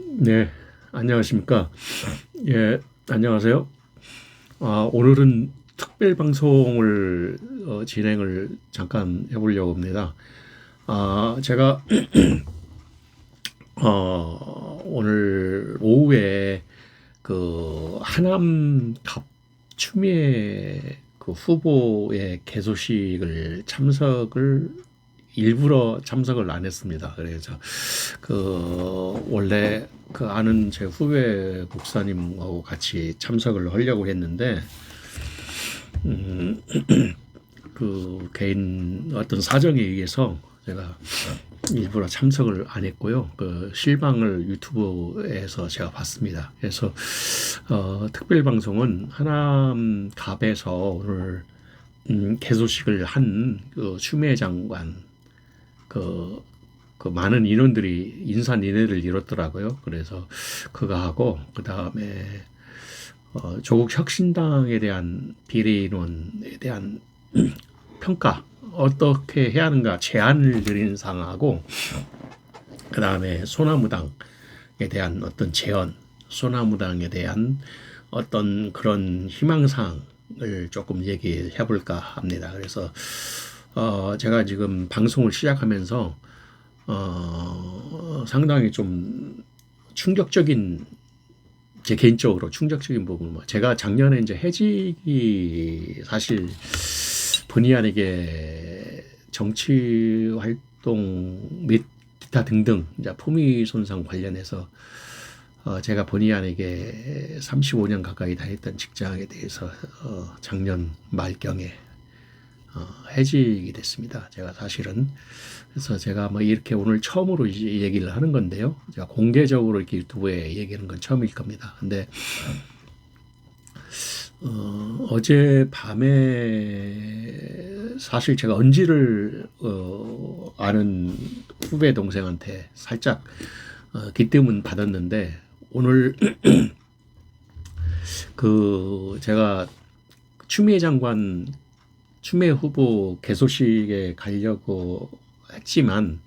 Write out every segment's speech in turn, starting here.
네, 안녕하십니까. 예, 안녕하세요. 오늘은 특별 방송을 진행을 잠깐 해보려고 합니다. 제가 오늘 오후에 그 하남 갑 추미애 그 후보의 개소식을 일부러 참석을 안 했습니다. 그래서 원래 아는 제 후배 목사님하고 같이 참석을 하려고 했는데 개인 어떤 사정에 의해서 제가 일부러 참석을 안 했고요. 그 실방을 유튜브에서 제가 봤습니다. 그래서 특별 방송은 하남 갑에서 오늘 개소식을 한그 추미애 장관 그, 그 많은 인원들이 인산인해를 이뤘더라고요. 그래서 그거 하고 그 다음에 조국 혁신당에 대한 비례인원에 대한 평가 어떻게 해야 하는가 제안을 드리는 상하고 그 다음에 소나무당에 대한 어떤 제언, 소나무당에 대한 어떤 그런 희망사항을 조금 얘기해 볼까 합니다. 그래서 제가 지금 방송을 시작하면서 상당히 좀 충격적인 제 개인적으로 충격적인 부분 제가 작년에 이제 해직이 사실 본의 아니게 정치 활동 및 기타 등등 이제 품위 손상 관련해서 제가 본의 아니게 35년 가까이 다녔던 직장에 대해서 작년 말경에 해직이 됐습니다. 제가 사실은 그래서 제가 뭐 이렇게 오늘 처음으로 이제 얘기를 하는 건데요. 제가 공개적으로 이렇게 유튜브에 얘기하는 건 처음일 겁니다. 근데 어제 밤에 사실 제가 언지를 아는 후배 동생한테 살짝 기뜸은 받았는데 오늘 제가 추미애 장관 추미애 후보 개소식에 가려고 했지만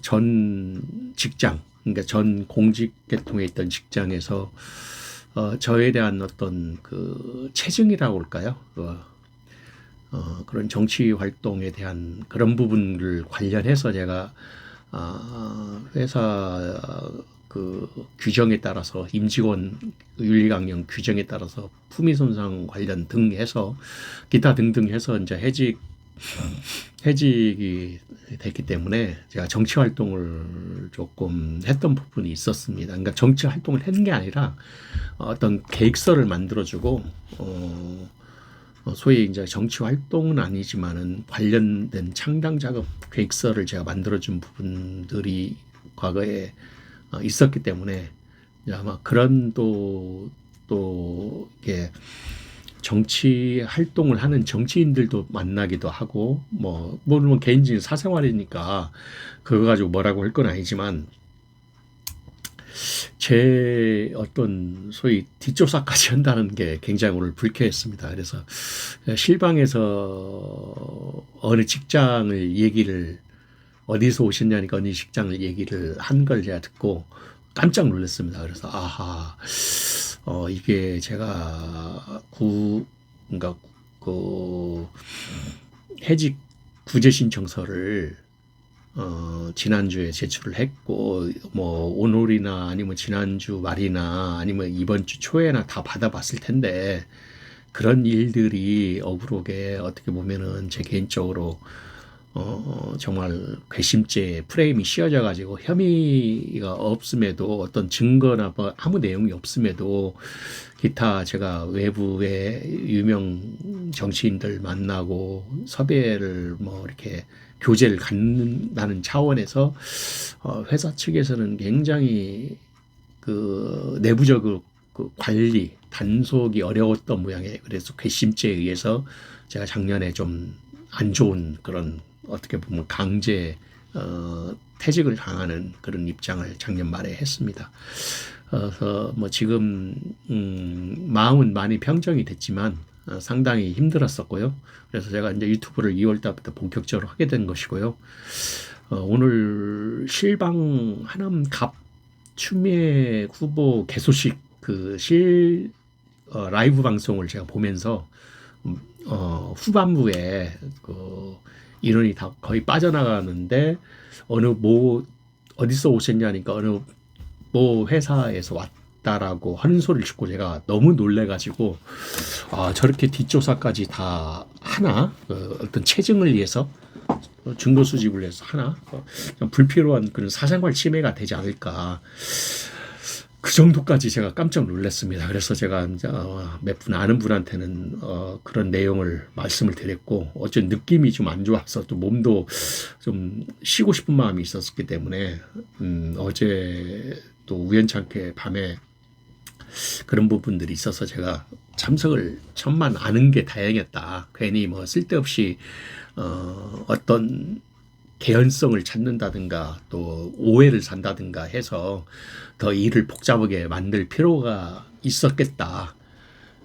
전 직장 그러니까 전 공직 계통에 있던 직장에서 저에 대한 어떤 그 체증이라고 할까요? 그런 정치 활동에 대한 그런 부분을 관련해서 제가 회사 그 규정에 따라서 임직원 윤리강령 규정에 따라서 품위손상 관련 등 해서 기타 등등 해서 이제 해직이 됐기 때문에 제가 정치 활동을 조금 했던 부분이 있었습니다. 그러니까 정치 활동을 했는 게 아니라 어떤 계획서를 만들어주고 소위 이제 정치 활동은 아니지만은 관련된 창당 작업 계획서를 제가 만들어준 부분들이 과거에 있었기 때문에 아마 그런 또 이게 정치 활동을 하는 정치인들도 만나기도 하고 물론 개인적인 사생활이니까 그거 가지고 뭐라고 할 건 아니지만 제 어떤 소위 뒷조사까지 한다는 게 굉장히 오늘 불쾌했습니다. 그래서 실방에서 어느 직장을 얘기를 어디서 오셨냐니까 어느 직장을 얘기를 한 걸 제가 듣고 깜짝 놀랐습니다. 그래서 이게 제가 그러니까 그 해직 구제 신청서를 지난주에 제출을 했고 오늘이나 아니면 지난주 말이나 아니면 이번 주 초에나 다 받아봤을 텐데 그런 일들이 억울하게 어떻게 보면은 제 개인적으로 정말 괘씸죄 프레임이 씌워져 가지고 혐의가 없음에도 어떤 증거나 뭐 아무 내용이 없음에도 기타 제가 외부의 유명 정치인들 만나고 섭외를 이렇게 교제를 갖는다는 차원에서 회사 측에서는 굉장히 그 내부적으로 그 관리 단속이 어려웠던 모양이에요. 그래서 괘씸죄에 의해서 제가 작년에 좀 안 좋은 그런 어떻게 보면 강제 퇴직을 당하는 그런 입장을 작년 말에 했습니다. 그래서 지금 마음은 많이 평정이 됐지만 상당히 힘들었었고요. 그래서 제가 이제 유튜브를 2월 달부터 본격적으로 하게 된 것이고요. 오늘 실방 하남 갑 추미애 후보 개소식 라이브 방송을 제가 보면서 후반부에 인원이 다 거의 빠져나가는데 어디서 오셨냐니까 어느 모 회사에서 왔다라고 하는 소리를 듣고 제가 너무 놀래가지고 저렇게 뒷조사까지 다 하나? 어떤 체증을 위해서 증거 수집을 해서 하나? 불필요한 그런 사생활 침해가 되지 않을까. 그 정도까지 제가 깜짝 놀랐습니다. 그래서 제가 이제 몇 분 아는 분한테는 그런 내용을 말씀을 드렸고, 어쩐 느낌이 좀 안 좋아서 또 몸도 좀 쉬고 싶은 마음이 있었기 때문에 어제 또 우연찮게 밤에 그런 부분들이 있어서 제가 참석을 천만 아는 게 다행이었다. 괜히 뭐 쓸데없이 어떤 개연성을 찾는다든가 또 오해를 산다든가 해서 더 일을 복잡하게 만들 필요가 있었겠다.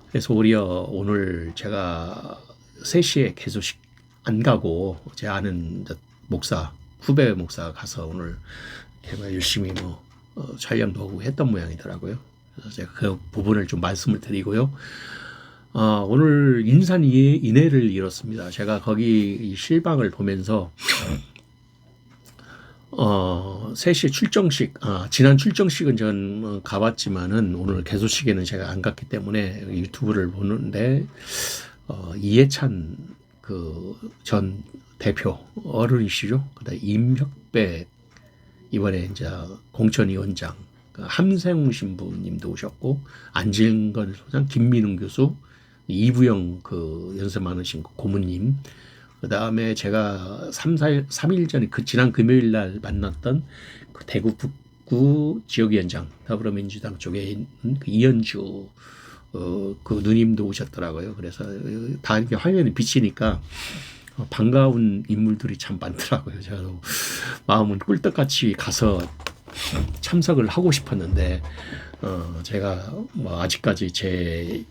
그래서 오히려 오늘 제가 3시에 개소식 안 가고 제 아는 목사, 후배 목사 가서 오늘 제가 열심히 촬영도 하고 했던 모양이더라고요. 그래서 제가 그 부분을 좀 말씀을 드리고요. 오늘 인산인해를 이뤘습니다. 제가 거기 이 실방을 보면서 3시 출정식, 지난 출정식은 전 가봤지만은 오늘 개소식에는 제가 안 갔기 때문에 유튜브를 보는데, 이해찬 전 대표 어른이시죠. 그다음 임혁백 이번에 이제 공천위원장, 함생웅 신부님도 오셨고, 안진건 소장, 김민웅 교수, 이부영 연세 많으신 고모님, 그 다음에 제가 3일 전에 지난 금요일 날 만났던 대구 북구 지역위원장, 더불어민주당 쪽에 있는 이현주 누님도 오셨더라고요. 그래서 다 이렇게 화면에 비치니까 반가운 인물들이 참 많더라고요. 제가 마음은 꿀떡같이 가서 참석을 하고 싶었는데, 제가 아직까지 제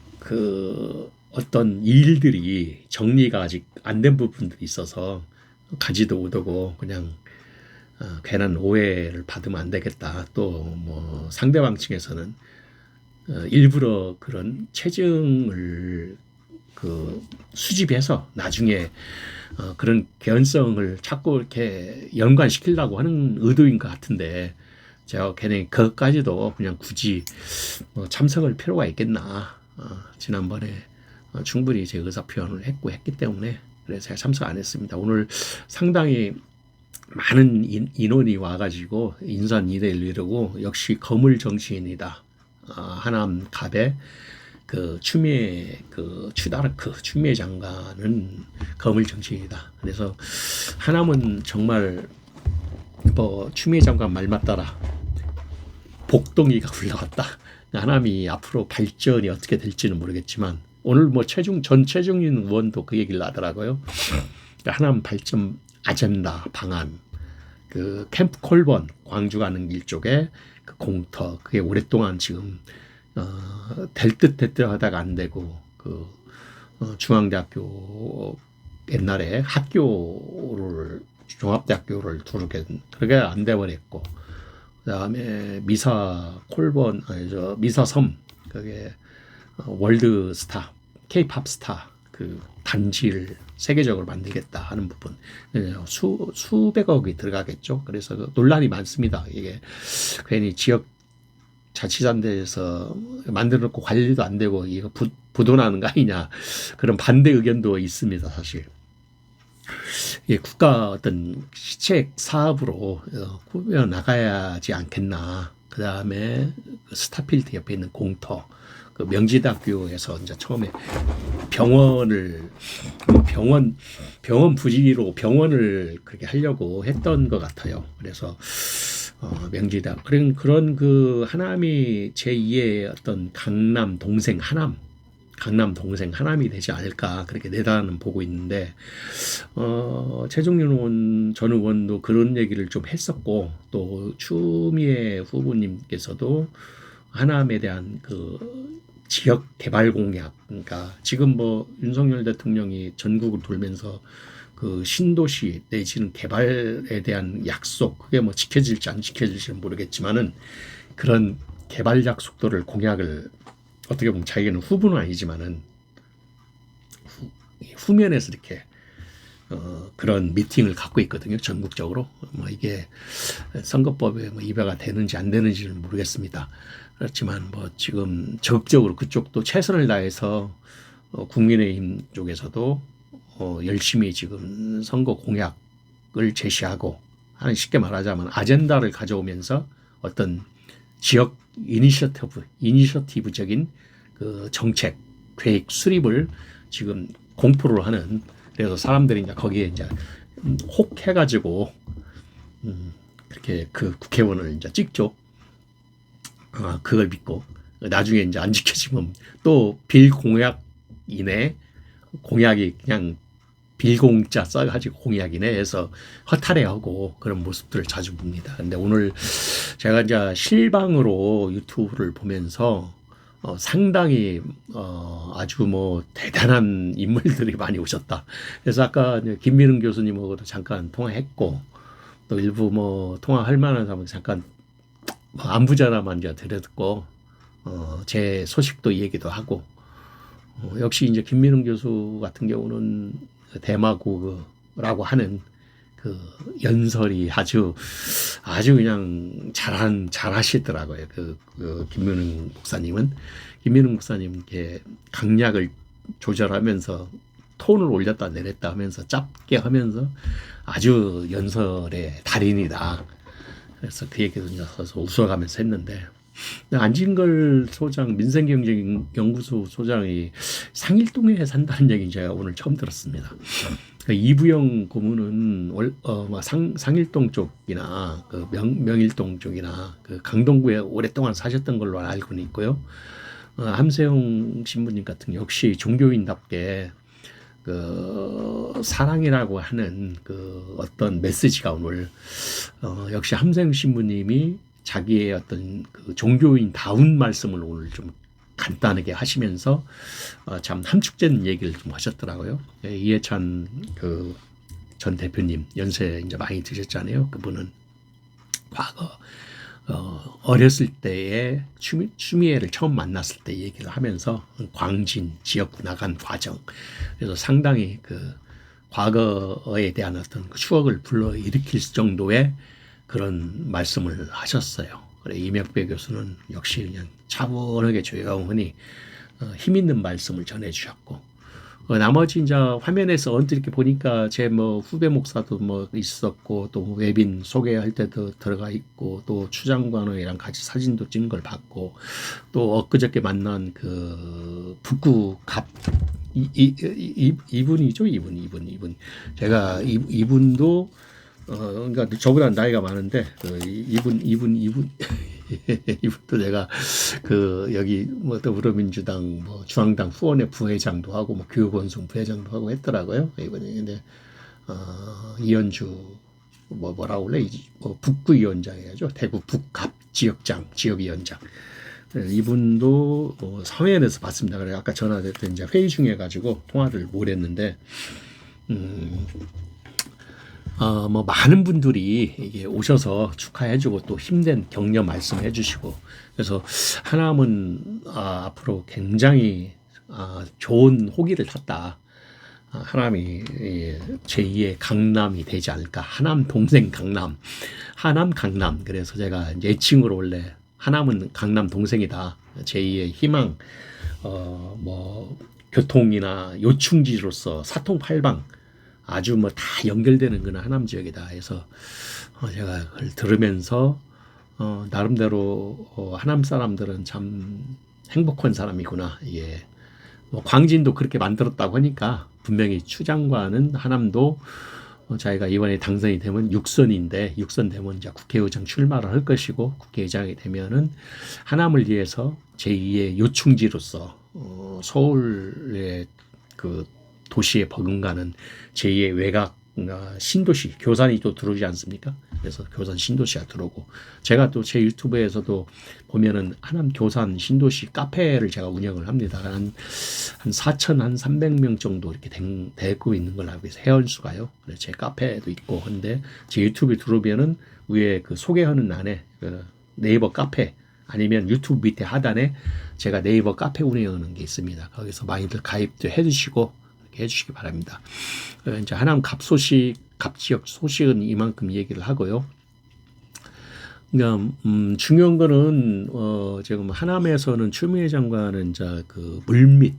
어떤 일들이 정리가 아직 안 된 부분들이 있어서 가지도 못하고 그냥 괜한 오해를 받으면 안 되겠다. 또 상대방 측에서는 일부러 그런 체증을 수집해서 나중에 그런 개연성을 자꾸 이렇게 연관시키려고 하는 의도인 것 같은데, 제가 괜히 그것까지도 그냥 굳이 참석할 필요가 있겠나. 지난번에 충분히 제 의사 표현을 했기 때문에 그래서 제가 참석 안 했습니다. 오늘 상당히 많은 인원이 와가지고 인산인해를 이루고, 역시 거물 정치인이다. 하남 갑의 추미애 추다르크 추미애 장관은 거물 정치인이다. 그래서 하남은 정말 추미애 장관 말 맞따라 복덩이가 굴러갔다. 하남이 앞으로 발전이 어떻게 될지는 모르겠지만, 오늘 전 최종윤 의원도 그 얘기를 하더라고요. 하남 발전 아젠다 방안, 캠프 콜본 광주 가는 길 쪽에 공터, 그게 오랫동안 지금 될 듯 하다가 안 되고, 중앙대학교 옛날에 종합대학교를 그렇게 안 돼버렸고, 그다음에 미사섬, 그게 월드 스타, K-팝 스타 단지를 세계적으로 만들겠다 하는 부분, 수백억이 들어가겠죠. 그래서 논란이 많습니다. 이게 괜히 지역 자치단체에서 만들어놓고 관리도 안 되고 이거 부도나는 거 아니냐, 그런 반대 의견도 있습니다. 사실 이게 국가 어떤 시책 사업으로 꾸며 나가야지 않겠나. 그 다음에 스타필드 옆에 있는 공터, 명지대학교에서 이제 처음에 병원 부지로 병원을 그렇게 하려고 했던 것 같아요. 그래서 명지대학, 그런 하남이 제2의 어떤 강남 동생 하남이 되지 않을까, 그렇게 내다는 보고 있는데, 최종윤 전 의원도 그런 얘기를 좀 했었고, 또 추미애 후보님께서도 하남에 대한 지역 개발 공약, 그러니까 지금 윤석열 대통령이 전국을 돌면서 신도시 내지는 개발에 대한 약속, 그게 지켜질지 안 지켜질지는 모르겠지만은 그런 개발약 속도를 공약을 어떻게 보면 자기는 후보는 아니지만은 후면에서 이렇게 그런 미팅을 갖고 있거든요. 전국적으로. 뭐 이게 선거법에 뭐 입야가 되는지 안 되는지는 모르겠습니다. 그렇지만 뭐 지금 적극적으로 그쪽도 최선을 다해서 국민의힘 쪽에서도 열심히 지금 선거 공약을 제시하고 하는, 쉽게 말하자면 아젠다를 가져오면서 어떤 지역 이니셔티브적인 그 정책 계획 수립을 지금 공포를 하는, 그래서 사람들이 이제 거기에 이제 혹 해가지고 그렇게 그 국회의원을 이제 찍죠. 그걸 믿고 나중에 이제 안 지켜지면 또 빌공약이네, 공약이 그냥 빌공자 써가지고 공약이네 해서 허탈해하고 그런 모습들을 자주 봅니다. 근데 오늘 제가 이제 실방으로 유튜브를 보면서 상당히 아주 뭐 대단한 인물들이 많이 오셨다. 그래서 아까 김민흥 교수님하고도 잠깐 통화했고, 또 일부 뭐 통화할 만한 사람은 잠깐 뭐 안부 전화만 이제 드렸고, 제 소식도 얘기도 하고, 역시 이제 김민흥 교수 같은 경우는 대마고라고 하는 그 연설이 아주 그냥 잘하시더라고요. 그 김민흥 목사님 이렇게 강약을 조절하면서 톤을 올렸다 내렸다 하면서 짧게 하면서 아주 연설의 달인이다. 그래서 그 얘기도 이제 서서 웃어가면서 했는데, 안진걸 소장, 민생경제연구소 소장이 상일동에 산다는 얘기 제가 오늘 처음 들었습니다. 그러니까 이부영 고문은 상일동 쪽이나 그 명일동 쪽이나 그 강동구에 오랫동안 사셨던 걸로 알고는 있고요. 함세용 신부님 같은 역시 종교인답게 그 사랑이라고 하는 그 어떤 메시지가 오늘 역시 함세용 신부님이 자기의 어떤 그 종교인다운 말씀을 오늘 좀 간단하게 하시면서 참 함축된 얘기를 좀 하셨더라고요. 이해찬 그 전 대표님 연세 이제 많이 드셨잖아요. 그분은 과거 어렸을 때에 추미애를 처음 만났을 때 얘기를 하면서 광진 지역 나간 과정, 그래서 상당히 그 과거에 대한 어떤 그 추억을 불러일으킬 정도의 그런 말씀을 하셨어요. 그래, 이명배 교수는 역시 그냥 차분하게 조용히 힘 있는 말씀을 전해주셨고, 나머지 이제 화면에서 언뜻 이렇게 보니까 제 뭐 후배 목사도 뭐 있었고, 또 웹인 소개할 때도 들어가 있고, 또 추장관이랑 같이 사진도 찍은 걸 봤고, 또 엊그저께 만난 그 북구 갑 이분이죠, 이분. 제가 이분도 그러니까 저보다 나이가 많은데 이분 이분도 내가 그 여기 뭐 더불어민주당 뭐 중앙당 후원회 부회장도 하고 뭐 교육원송 부회장도 하고 했더라고요. 이번에 근데 이현주 뭐라고 그래, 뭐 북구위원장이죠. 대구 북갑 지역위원장. 이분도 서해안에서 봤습니다. 그래 아까 전화됐던 이제 회의 중에 가지고 통화를 못 했는데. 뭐 많은 분들이 이게 오셔서 축하해주고 또 힘든 격려 말씀해주시고, 그래서 하남은 앞으로 굉장히 좋은 호기를 탔다. 하남이 제2의 강남이 되지 않을까. 하남 동생 강남, 하남 강남. 그래서 제가 이제 애칭으로 원래 하남은 강남 동생이다. 제2의 희망, 뭐 교통이나 요충지로서 사통팔방. 아주 뭐 다 연결되는 그런 하남 지역이다 해서 제가 그걸 들으면서 나름대로 하남 사람들은 참 행복한 사람이구나. 예. 뭐 광진도 그렇게 만들었다고 하니까 분명히 추장관은 하남도 자기가 이번에 당선이 되면 육선 되면 이제 국회의장 출마를 할 것이고, 국회의장이 되면은 하남을 위해서 제2의 요충지로서 서울의 그 도시에 버금가는 제2의 외곽 신도시, 교산이 또 들어오지 않습니까? 그래서 교산 신도시가 들어오고, 제가 또 제 유튜브에서도 보면은 하남 교산 신도시 카페를 제가 운영을 합니다. 한 4,300명 정도 이렇게 되고 있는 걸 알고 있어요. 회원수가요. 그래서 제 카페도 있고 한데, 제 유튜브에 들어오면은 위에 그 소개하는欄에 네이버 카페 아니면 유튜브 밑에 하단에 제가 네이버 카페 운영하는 게 있습니다. 거기서 많이들 가입도 해주시고 이렇게 해주시기 바랍니다. 이제 하남 갑지역 소식은 이만큼 얘기를 하고요. 그러니까 중요한 거는 지금 하남에서는 추미애 장관은 이제 그 물밑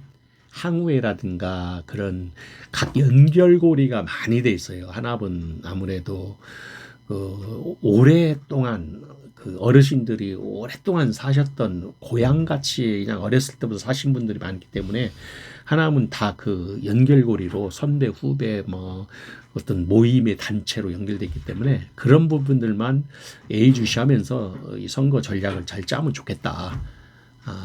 항우회라든가 그런 각 연결고리가 많이 돼 있어요. 하남은 아무래도 오랫동안 그 어르신들이 오랫동안 사셨던 고향같이 그냥 어렸을 때부터 사신 분들이 많기 때문에 하남은 다 그 연결고리로 선배 후배 뭐 어떤 모임의 단체로 연결되어 있기 때문에 그런 부분들만 예의주시하면서 이 선거 전략을 잘 짜면 좋겠다.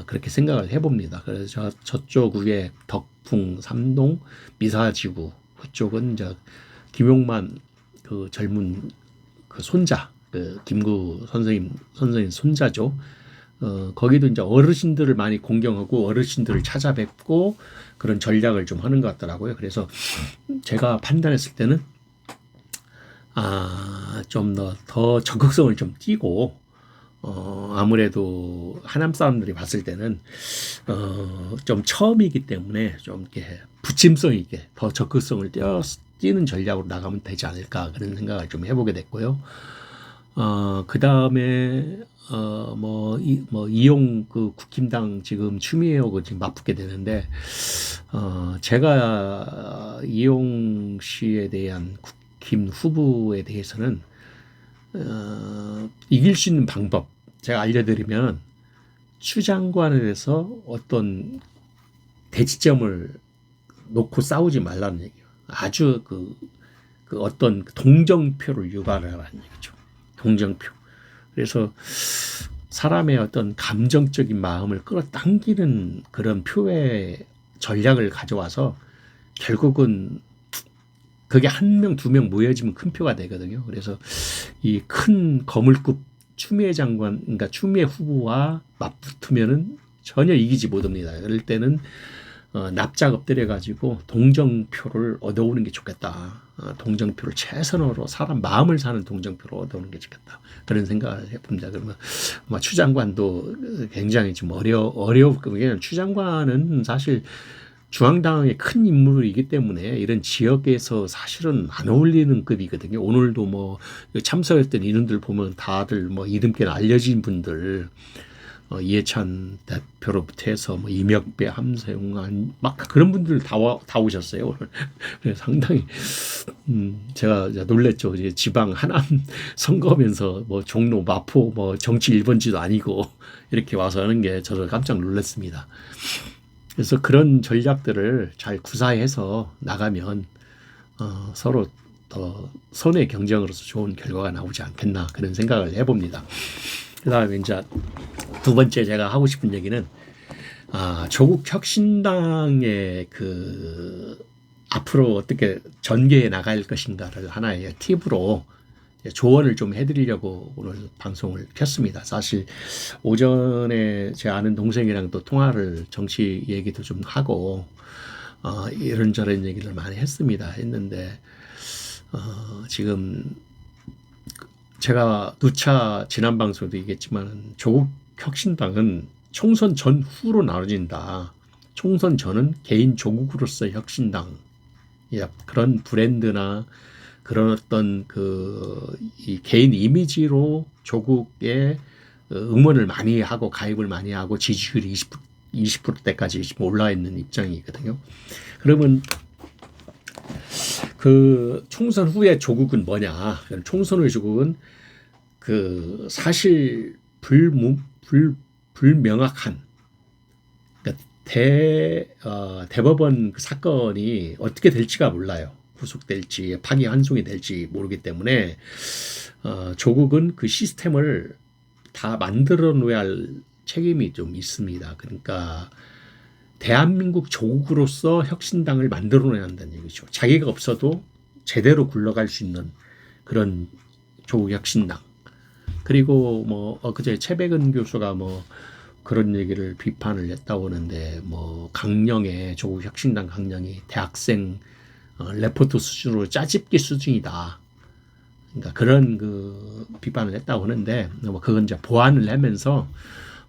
그렇게 생각을 해봅니다. 그래서 저쪽 위에 덕풍, 삼동, 미사지구 그쪽은 이제 김용만 그 젊은 그 손자, 그 김구 선생님 손자죠. 거기도 이제 어르신들을 많이 공경하고 어르신들을 찾아뵙고 그런 전략을 좀 하는 것 같더라고요. 그래서 제가 판단했을 때는 좀 더 적극성을 좀 띠고 아무래도 하남 사람들이 봤을 때는 좀 처음이기 때문에 좀 이렇게 부침성 있게 더 적극성을 띄는 전략으로 나가면 되지 않을까 그런 생각을 좀 해보게 됐고요. 그 다음에 이용 그 국힘당 지금 추미애하고 지금 맞붙게 되는데 제가 이용 씨에 대한 국힘 후보에 대해서는 이길 수 있는 방법 제가 알려드리면 추 장관에 대해서 어떤 대치점을 놓고 싸우지 말라는 얘기예요. 아주 그 어떤 동정표를 유발하라는 얘기죠. 동정표. 그래서 사람의 어떤 감정적인 마음을 끌어당기는 그런 표의 전략을 가져와서 결국은 그게 한 명, 두 명 모여지면 큰 표가 되거든요. 그래서 이 큰 거물급 추미애 장관, 그러니까 추미애 후보와 맞붙으면은 전혀 이기지 못합니다. 그럴 때는 납작 엎드려가지고 동정표를 얻어오는 게 좋겠다. 동정표를 최선으로 사람 마음을 사는 동정표를 얻어오는 게 좋겠다. 그런 생각을 해봅니다. 그러면 아마 추 장관도 굉장히 좀 어려울 거예요. 왜냐하면 추 장관은 사실 중앙당의 큰 인물이기 때문에 이런 지역에서 사실은 안 어울리는 급이거든요. 오늘도 뭐 참석했던 인원들 보면 다들 뭐 이름께는 알려진 분들, 이해찬 대표로부터 해서 뭐 이명배, 함세웅 막 그런 분들 다 오셨어요. 오늘. 그래서 상당히 제가 놀랬죠. 이제 지방 하남 선거면서 뭐 종로, 마포 뭐 정치 1번지도 아니고 이렇게 와서 하는 게 저도 깜짝 놀랐습니다. 그래서 그런 전략들을 잘 구사해서 나가면 서로 더 선의 경쟁으로서 좋은 결과가 나오지 않겠나 그런 생각을 해봅니다. 그 다음에 이제 두 번째 제가 하고 싶은 얘기는 조국 혁신당의 그 앞으로 어떻게 전개해 나갈 것인가를 하나의 팁으로 조언을 좀 해드리려고 오늘 방송을 켰습니다. 사실 오전에 제 아는 동생이랑 또 통화를 정치 얘기도 좀 하고 이런저런 얘기를 많이 했는데 지금 제가 누차 지난 방송에도 얘기했지만 조국 혁신당은 총선 전후로 나눠진다. 총선 전은 개인 조국으로서의 혁신당 그런 브랜드나 그런 어떤 이 개인 이미지로 조국의 응원을 많이 하고 가입을 많이 하고 지지율이 20%대까지 올라 있는 입장이거든요. 그러면 그 총선 후에 조국은 뭐냐? 총선 후의 조국은 그 사실 불명확한 그러니까 대법원 그 사건이 어떻게 될지가 몰라요. 구속될지 파기환송이 될지 모르기 때문에 조국은 그 시스템을 다 만들어 놓아야 할 책임이 좀 있습니다. 그러니까 대한민국 조국으로서 혁신당을 만들어 놓아야 한다는 얘기죠. 자기가 없어도 제대로 굴러갈 수 있는 그런 조국 혁신당. 그리고 뭐 그제 최백은 교수가 뭐 그런 얘기를 비판을 했다고 하는데 뭐 강령의 조국 혁신당 강령이 대학생 레포트 수준으로 짜집기 수준이다. 그러니까 그런 그 비판을 했다고 하는데 뭐 그건 이제 보완을 하면서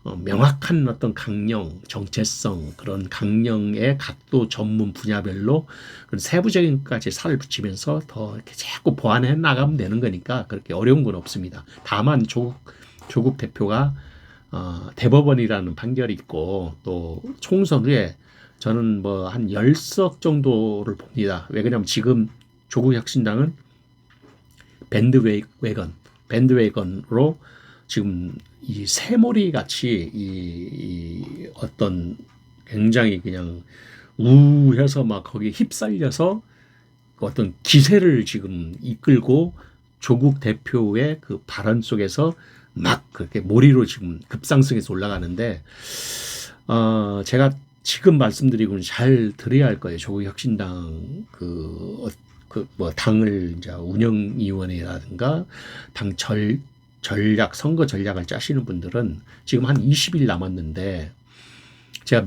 명확한 어떤 강령, 정체성 그런 강령의 각도 전문 분야별로 그런 세부적인 것까지 살을 붙이면서 더 이렇게 자꾸 보완해 나가면 되는 거니까 그렇게 어려운 건 없습니다. 다만 조국 대표가 대법원이라는 판결이 있고 또 총선 후에 저는 뭐 한 10석 정도를 봅니다. 왜 그러냐면 지금 조국 혁신당은 밴드웨건으로 지금 이 새몰이 같이 이 어떤 굉장히 그냥 우해서 막 거기에 휩쓸려서 어떤 기세를 지금 이끌고 조국 대표의 그 발언 속에서 막 그렇게 몰이로 지금 급상승해서 올라가는데 제가 지금 말씀드리고는 잘 들어야 할 거예요. 조국 혁신당 뭐 당을 이제 운영위원회라든가 당 전략 선거 전략을 짜시는 분들은 지금 한 20일 남았는데 제가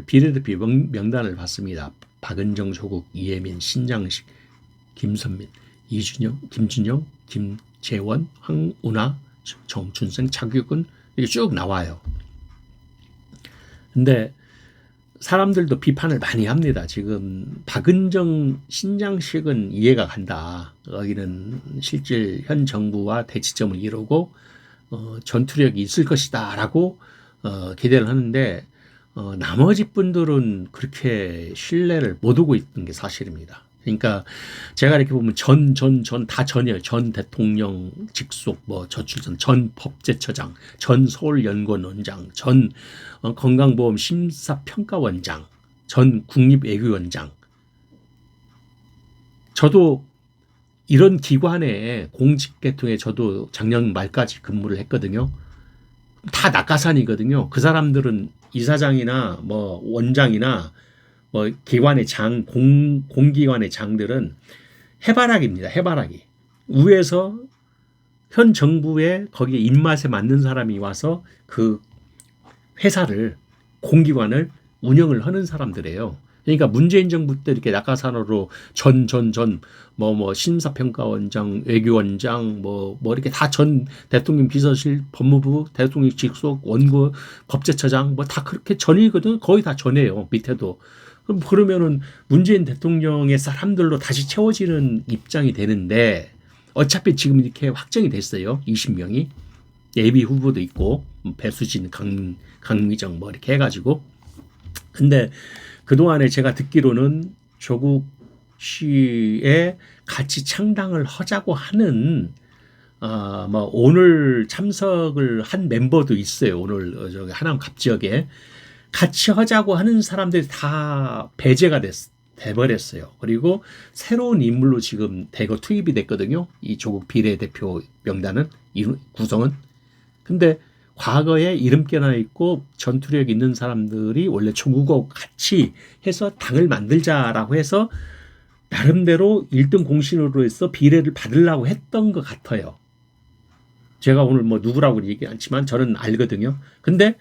비례대표 명단을 봤습니다. 박은정, 조국, 이혜민, 신장식, 김선민, 이준영, 김준영, 김재원, 황운하, 정춘생, 차규근 이렇게 쭉 나와요. 근데 사람들도 비판을 많이 합니다. 지금 박은정, 신장식은 이해가 간다. 여기는 실질 현 정부와 대치점을 이루고 전투력이 있을 것이다라고 기대를 하는데 나머지 분들은 그렇게 신뢰를 못 두고 있는 게 사실입니다. 그러니까 제가 이렇게 보면 전 다 전이에요. 전 대통령 직속 뭐 저출산, 전 법제처장, 전 서울연구원원장, 전 건강보험 심사평가원장, 전 국립외교원장. 저도 이런 기관에 공직계통에 저도 작년 말까지 근무를 했거든요. 다 낙하산이거든요. 그 사람들은 이사장이나 뭐 원장이나 뭐 기관의 공기관의 장들은 해바라기입니다. 해바라기. 위에서 현 정부의 거기에 입맛에 맞는 사람이 와서 그 회사를 공기관을 운영을 하는 사람들이에요. 그러니까 문재인 정부 때 이렇게 낙하산으로 뭐 심사평가원장, 외교원장 뭐 이렇게 다 전 대통령 비서실, 법무부, 대통령 직속, 원고, 법제처장 뭐 다 그렇게 전이거든. 거의 다 전이에요. 밑에도. 그러면은 문재인 대통령의 사람들로 다시 채워지는 입장이 되는데 어차피 지금 이렇게 확정이 됐어요. 20명이. 예비 후보도 있고 배수진, 강미정 뭐 이렇게 해가지고. 근데 그동안에 제가 듣기로는 조국 씨의 같이 창당을 하자고 하는 뭐 오늘 참석을 한 멤버도 있어요. 오늘 저기 하남 갑지역에 같이 하자고 하는 사람들이 다 배제가 돼버렸어요. 그리고 새로운 인물로 지금 대거 투입이 됐거든요. 이 조국 비례대표 명단은 구성은. 근데 과거에 이름께나 있고 전투력 있는 사람들이 원래 조국하고 같이 해서 당을 만들자라고 해서 나름대로 1등 공신으로 해서 비례를 받으려고 했던 것 같아요. 제가 오늘 뭐 누구라고 얘기 않지만 저는 알거든요. 근데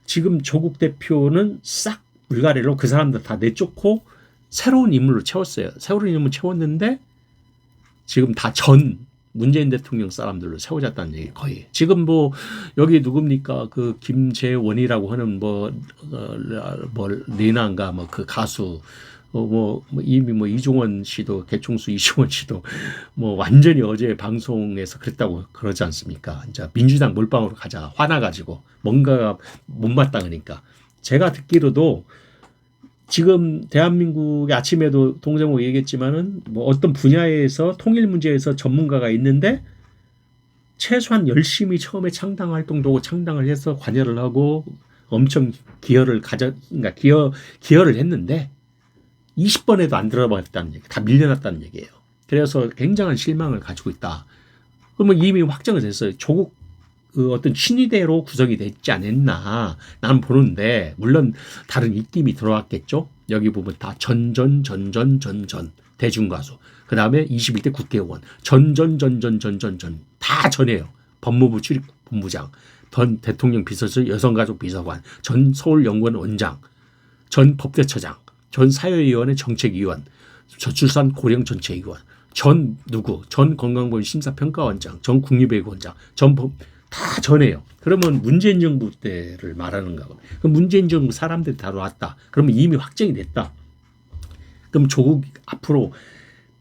지금 조국 대표는 싹 물갈이로 그 사람들 다 내쫓고 새로운 인물로 채웠어요. 새로운 인물로 채웠는데 지금 다 문재인 대통령 사람들로 세워졌다는 얘기 거의. 지금 뭐 여기 누굽니까? 그 김재원이라고 하는 뭐 리나인가 뭐 그 가수 이미 뭐 이종원 씨도 개총수 이종원 씨도 뭐 완전히 어제 방송에서 그랬다고 그러지 않습니까? 이제 민주당 몰빵으로 가자 화나가지고 뭔가가 못마땅하니까. 제가 듣기로도 지금 대한민국의 아침에도 동정호 얘기했지만은 뭐 어떤 분야에서 통일 문제에서 전문가가 있는데 최소한 열심히 처음에 창당 활동도 창당을 해서 관여를 하고 엄청 그러니까 기여를 했는데 20번에도 안 들어봤다는 얘기, 다 밀려났다는 얘기예요. 그래서 굉장한 실망을 가지고 있다. 그러면 이미 확정이 됐어요. 조국 어떤 친위대로 구성이 됐지 않았나 나는 보는데 물론 다른 입김이 들어왔겠죠. 여기 보면 다 전전 대중가수 그 다음에 21대 국회의원 전전 다 전해요. 법무부 출입본부장 전 대통령 비서실 여성가족 비서관 전 서울연구원 원장 전 법제처장 전 사회위원회 정책위원 저출산 고령정책위원 전 누구, 전 건강보험 심사평가원장, 전 국립외국원장, 다 전해요. 그러면 문재인 정부 때를 말하는 거고. 그럼 문재인 정부 사람들이 다 왔다. 그러면 이미 확정이 됐다. 그럼 조국 앞으로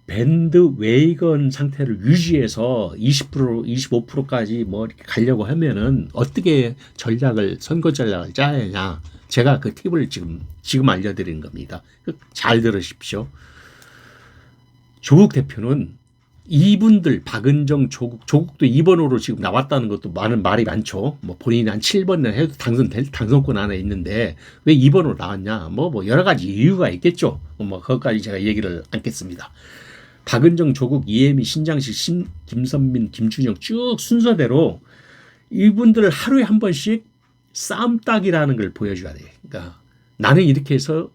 밴드 웨이건 상태를 유지해서 20%, 25%까지 뭐 이렇게 가려고 하면은 어떻게 선거 전략을 짜야 하냐. 제가 그 팁을 지금 알려드리는 겁니다. 잘 들으십시오. 조국 대표는 이분들 박은정 조국도 2번으로 지금 나왔다는 것도 말이 많죠. 뭐 본인이 한 7번을 해도 당선권 안에 있는데 왜 2번으로 나왔냐. 뭐 여러 가지 이유가 있겠죠. 뭐 그것까지 제가 얘기를 않겠습니다. 박은정, 조국, 이혜미, 신장식, 김선민, 김준영 쭉 순서대로 이분들을 하루에 한 번씩 싸움딱이라는 걸 보여줘야 돼. 그러니까 나는 이렇게 해서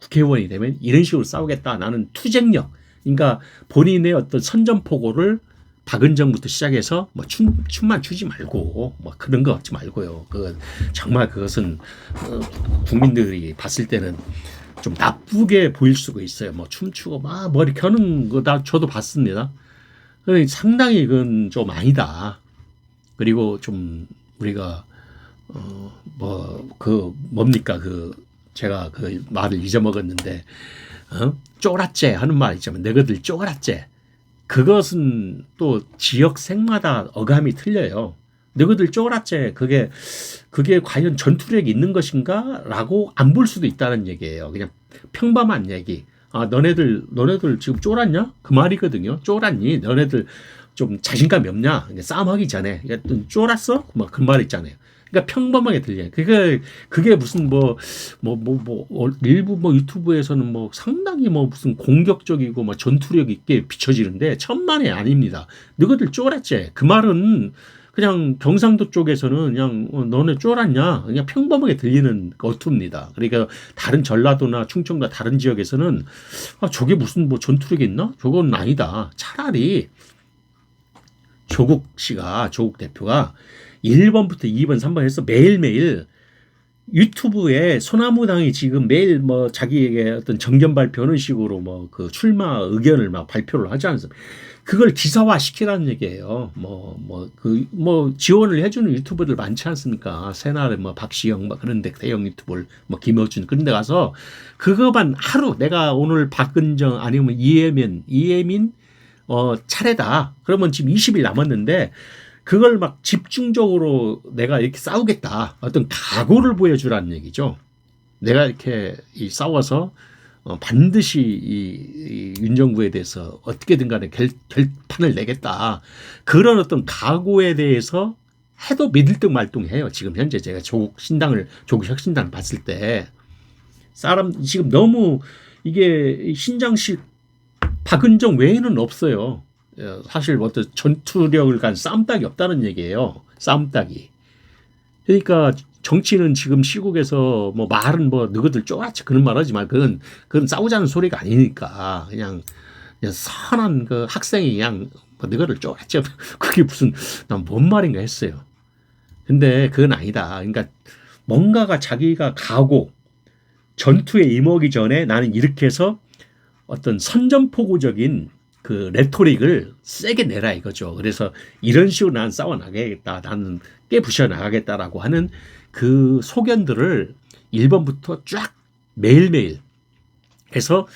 국회의원이 되면 이런 식으로 싸우겠다. 나는 투쟁력. 그러니까 본인의 어떤 선전포고를 박은정부터 시작해서 뭐 춤만 추지 말고 뭐 그런 거 하지 말고요. 정말 그것은 국민들이 봤을 때는 좀 나쁘게 보일 수가 있어요. 뭐 춤추고 막 머리 켜는 거 저도 봤습니다. 상당히 그건 좀 아니다. 그리고 좀 우리가 뭡니까 제가 그 말을 잊어먹었는데 쪼라째 하는 말 있잖아요. 너희들 쪼라째. 그것은 또 지역색마다 어감이 틀려요. 너희들 쪼라째 그게 과연 전투력이 있는 것인가라고 안 볼 수도 있다는 얘기예요. 그냥 평범한 얘기. 아 너네들 지금 쫄았냐? 그 말이거든요. 쫄았니? 너네들 좀 자신감이 없냐? 싸움하기 전에 쫄았어? 뭐 그 말 있잖아요. 그러니까 평범하게 들려요. 그게 무슨 일부 유튜브에서는 상당히 무슨 공격적이고 전투력 있게 비춰지는데 천만에 아닙니다. 너희들 쫄았지. 그 말은 그냥 경상도 쪽에서는 그냥 너네 쫄았냐? 그냥 평범하게 들리는 어투입니다. 그러니까 다른 전라도나 충청도 다른 지역에서는 저게 무슨 전투력이 있나? 저건 아니다. 차라리 조국 대표가 1번부터 2번, 3번 해서 매일매일 유튜브에 소나무당이 지금 매일 자기에게 어떤 정견 발표하는 식으로 그 출마 의견을 발표를 하지 않습니까? 그걸 기사화 시키라는 얘기예요. 지원을 해주는 유튜버들 많지 않습니까? 새날에 박시영 그런데 대형 유튜버 김어준 그런 데 가서 그거만 하루 내가 오늘 박은정 아니면 이혜민 차례다. 그러면 지금 20일 남았는데 그걸 집중적으로 내가 이렇게 싸우겠다. 어떤 각오를 보여주라는 얘기죠. 내가 이렇게 싸워서 반드시 이 윤 정부에 대해서 어떻게든 간에 결판을 내겠다. 그런 어떤 각오에 대해서 해도 믿을 듯 말듯해요. 지금 현재 제가 조국 혁신당을 봤을 때 지금 너무 이게 신장식 박은정 외에는 없어요. 사실 어떤 전투력을 간 싸움닭이 없다는 얘기예요. 싸움닭이. 그러니까 정치는 지금 시국에서 말은 너희들 쪼라치 그런 말 하지 말 그건 싸우자는 소리가 아니니까 그냥 선한 그 학생이 그냥 너희들 쪼라치 그게 무슨 난 뭔 말인가 했어요. 근데 그건 아니다. 그러니까 뭔가가 자기가 가고 전투에 임하기 전에 나는 이렇게 해서 어떤 선전포고적인 그 레토릭을 세게 내라 이거죠. 그래서 이런 식으로 난 싸워 나가겠다. 나는 깨부셔 나가겠다라고 하는 그 소견들을 1번부터 쫙 매일매일 해서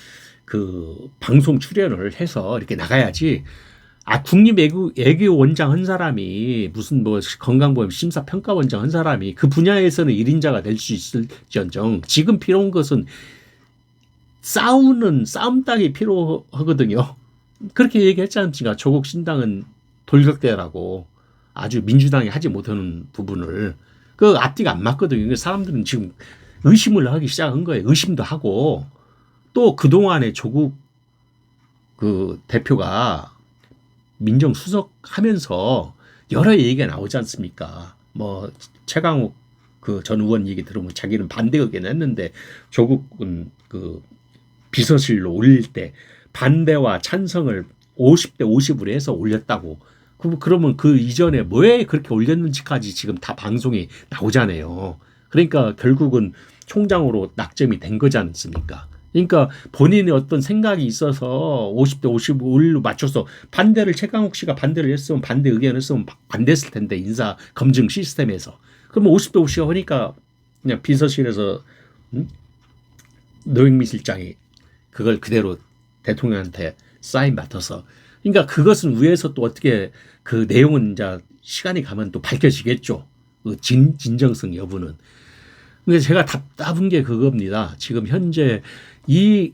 그 방송 출연을 해서 이렇게 나가야지. 국립외교원장 한 사람이 무슨 건강보험 심사평가원장 한 사람이 그 분야에서는 1인자가 될 수 있을지언정 지금 필요한 것은 싸움닭이 필요하거든요. 그렇게 얘기했지 않습니까? 조국 신당은 돌격대라고 아주 민주당이 하지 못하는 부분을 그 앞뒤가 안 맞거든요. 사람들은 지금 의심을 하기 시작한 거예요. 의심도 하고 또 그동안에 조국 그 대표가 민정수석 하면서 여러 얘기가 나오지 않습니까? 최강욱 그 전 의원 얘기 들으면 자기는 반대 의견 했는데 조국은 그 비서실로 올릴 때 반대와 찬성을 50대 50으로 해서 올렸다고. 그러면 그 이전에 왜 그렇게 올렸는지까지 지금 다 방송이 나오잖아요. 그러니까 결국은 총장으로 낙점이 된 거지 않습니까? 그러니까 본인의 어떤 생각이 있어서 50대 55일로 맞춰서 반대를 최강욱 씨가 반대를 했으면 반대 의견을 했으면 안 됐을 텐데 인사 검증 시스템에서 그러면 50대 50가 하니까 그냥 비서실에서 노영민 실장이 그걸 그대로 대통령한테 사인 맡아서 그러니까 그것은 위에서 또 어떻게 그 내용은 이제 시간이 가면 또 밝혀지겠죠. 그 진정성 여부는. 근데 제가 답답한 게 그겁니다. 지금 현재 이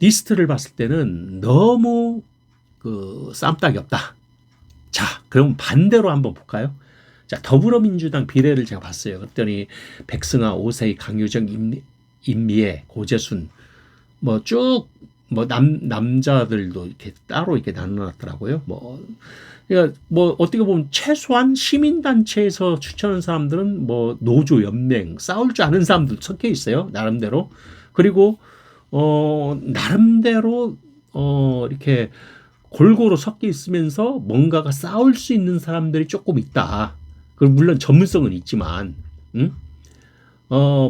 리스트를 봤을 때는 너무 그 쌈딱이 없다. 자, 그럼 반대로 한번 볼까요? 자, 더불어민주당 비례를 제가 봤어요. 그랬더니 백승아, 오세희, 강유정, 임미애, 고재순 뭐 쭉 뭐 남자들도 이렇게 따로 이렇게 나눠놨더라고요. 뭐 그러니까 뭐 어떻게 보면 최소한 시민단체에서 추천한 사람들은 뭐 노조 연맹 싸울 줄 아는 사람들 섞여 있어요. 나름대로. 그리고 나름대로 이렇게 골고루 섞여 있으면서 뭔가가 싸울 수 있는 사람들이 조금 있다. 그리고 물론 전문성은 있지만, 응?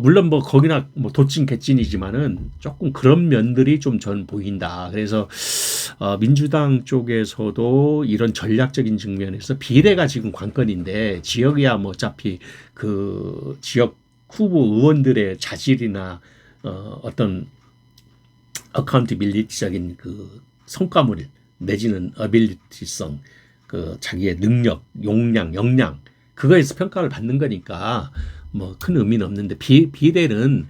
물론 뭐 거기나 뭐 도찐 개찐이지만은 조금 그런 면들이 좀 전 보인다. 그래서 민주당 쪽에서도 이런 전략적인 측면에서 비례가 지금 관건인데 지역이야 뭐 어차피 그 지역 후보 의원들의 자질이나 어떤 어카운티빌리티적인 그 성과물 내지는 어빌리티성 그 자기의 능력, 용량, 역량 그거에서 평가를 받는 거니까 뭐 큰 의미는 없는데 비례는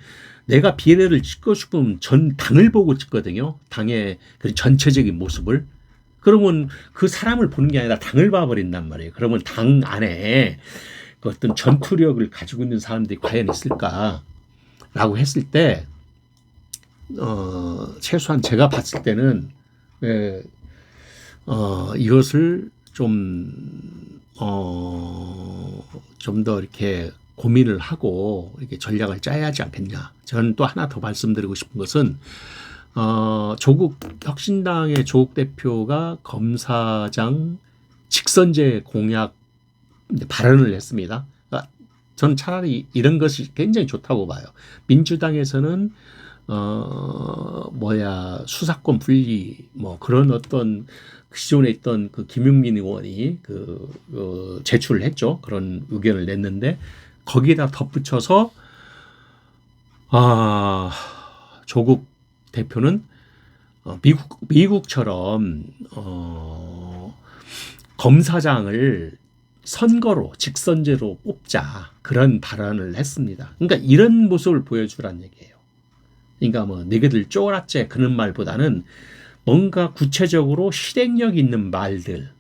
내가 비례를 찍고 싶으면 전 당을 보고 찍거든요. 당의 그 전체적인 모습을. 그러면 그 사람을 보는 게 아니라 당을 봐버린단 말이에요. 그러면 당 안에 그 어떤 전투력을 가지고 있는 사람들이 과연 있을까라고 했을 때, 최소한 제가 봤을 때는, 이것을 좀 더 이렇게 고민을 하고 이렇게 전략을 짜야 하지 않겠냐. 저는 또 하나 더 말씀드리고 싶은 것은 조국 혁신당의 조국 대표가 검사장 직선제 공약 발언을 했습니다. 그러니까 저는 차라리 이런 것이 굉장히 좋다고 봐요. 민주당에서는 수사권 분리 뭐 그런 어떤 기존에 있던 그 김용민 의원이 제출을 했죠. 그런 의견을 냈는데 거기에다 덧붙여서 조국 대표는 미국처럼 검사장을 선거로 직선제로 뽑자 그런 발언을 했습니다. 그러니까 이런 모습을 보여주라는 얘기예요. 그러니까 뭐 너희들 쪼라째 그런 말보다는 뭔가 구체적으로 실행력 있는 말들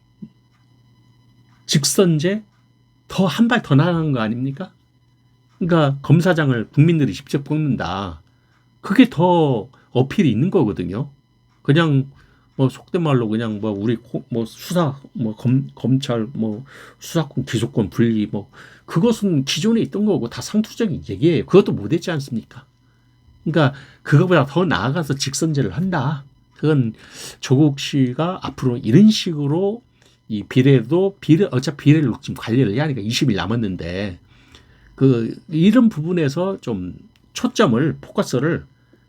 직선제 더 한 발 더 나아간 거 아닙니까? 그러니까 검사장을 국민들이 직접 뽑는다. 그게 더 어필이 있는 거거든요. 그냥 뭐 속된 말로 그냥 뭐 우리 뭐 수사 뭐 검찰 뭐 수사권 기소권 분리 뭐 그것은 기존에 있던 거고 다 상투적인 얘기예요. 그것도 못했지 않습니까? 그러니까 그거보다 더 나아가서 직선제를 한다. 그건 조국 씨가 앞으로 이런 식으로 이 어차피 비례를 지금 관리를 해야 하니까 20일 남았는데 이런 부분에서 좀 초점을 포커스를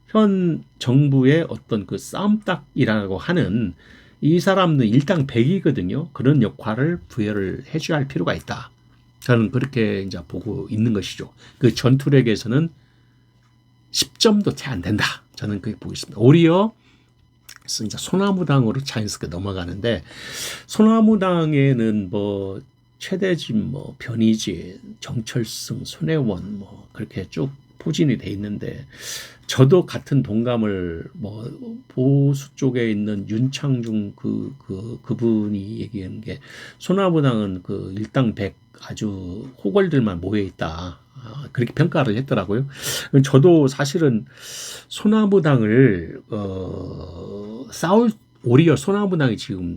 현 정부의 어떤 그 싸움닭이라고 하는 이 사람은 일당백이거든요. 그런 역할을 부여를 해줘야 할 필요가 있다. 저는 그렇게 이제 보고 있는 것이죠. 그 전투력에서는 10점도 채 안 된다. 저는 그렇게 보고 있습니다. 오히려 이제 소나무당으로 자연스럽게 넘어가는데 소나무당에는 뭐 최대진, 뭐 변희재, 정철승, 손혜원 뭐 그렇게 쭉 포진이 돼 있는데 저도 같은 동감을 뭐 보수 쪽에 있는 윤창중 그분이 얘기하는 게 소나무당은 그 일당백 아주 호걸들만 모여 있다. 그렇게 평가를 했더라고요. 저도 사실은 소나무당을 오히려 소나무당이 지금